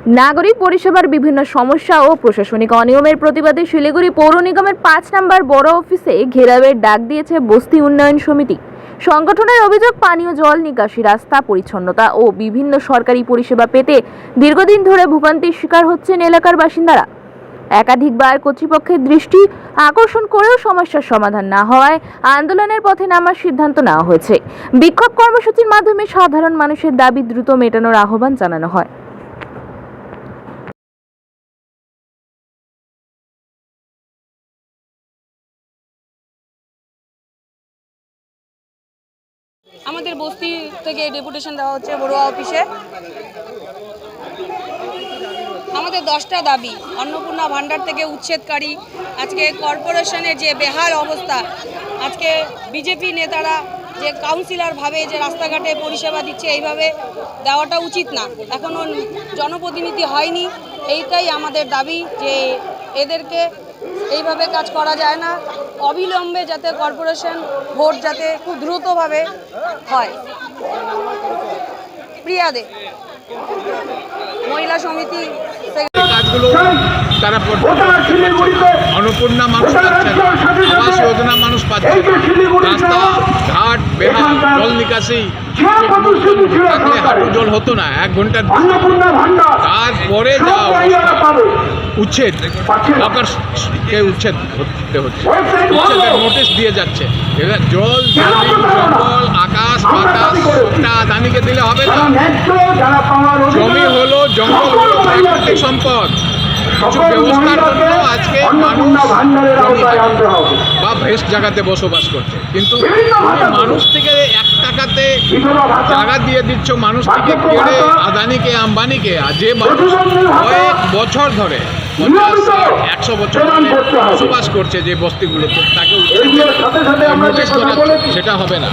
নাগরিক পরিষেবার বিভিন্ন সমস্যা ও প্রশাসনিক অনিয়মের প্রতিবাদে শিলিগুড়ি পৌর নিগমের 5 নম্বর বড় অফিসে ঘেরাওয়ের ডাক দিয়েছে বস্তি উন্নয়ন সমিতি। সংগঠনের অভিযোগ, পানীয় জল নিকাশি, রাস্তা পরিচ্ছন্নতা ও বিভিন্ন সরকারি পরিষেবা পেতে দীর্ঘদিন ধরে ভোগান্তির শিকার হচ্ছেন এলাকার বাসিন্দারা। একাধিকবার কর্তৃপক্ষের দৃষ্টি আকর্ষণ করেও সমস্যার সমাধান না হওয়ায় আন্দোলনের পথে নামার সিদ্ধান্ত নেওয়া হয়েছে। বিক্ষোভ কর্মসূচির মাধ্যমে সাধারণ মানুষের দাবি দ্রুত মেটানোর আহ্বান জানানো হয়। আমাদের বস্তি থেকে ডেপুটেশন দেওয়া হচ্ছে বড়ুয়া অফিসে। আমাদের 10টা দাবি। অন্নপূর্ণা ভান্ডার থেকে উচ্ছেদকারী, আজকে কর্পোরেশনের যে বেহাল অবস্থা, আজকে বিজেপি নেতারা যে কাউন্সিলর ভাবে যে রাস্তাঘাটে পরিষেবা দিচ্ছে, এইভাবে দেওয়াটা উচিত না। এখনও জনপ্রতিনিধি হয়নি, এইটাই আমাদের দাবি যে এদেরকে এইভাবে কাজ করা যায় না। অবিলম্বে যাতে কর্পোরেশন ভোট যাতে খুব দ্রুতভাবে হয়। প্রিয়া দে, মহিলা সমিতি। কাজগুলো তারা অন্নপূর্ণা মানুষ পাচ্ছে না, আবাস যোজনা মানুষ পাচ্ছে না, রাস্তা ঘাট বেহাল, জল নিকাশি থাকলে হাঁটু জল হতো না, 1 ঘন্টার তারপরে যা উচ্ছেদ কে উচ্ছেদ হতে হচ্ছে, উচ্ছেদের নোটিশ দিয়ে যাচ্ছে। এবার জল, জঙ্গল, আকাশ বাতাস সবটা আদানিকে দিলে হবে না। জমি হলো, জঙ্গল হলো প্রাকৃতিক সম্পদ। কিছু ব্যবস্থার জন্য আজকে মানুষ বা বেশ জায়গাতে বসবাস করছে, কিন্তু মানুষ থেকে 1 টাকাতে জায়গা দিয়ে দিচ্ছ, মানুষ থেকে কেড়ে আদানিকে আম্বানিকে। আর যে মানুষ কয়েক বছর ধরে 50-100 বছর ধরে বসবাস করছে যে বস্তিগুলোতে, তাকে নোটিশ করা সেটা হবে না।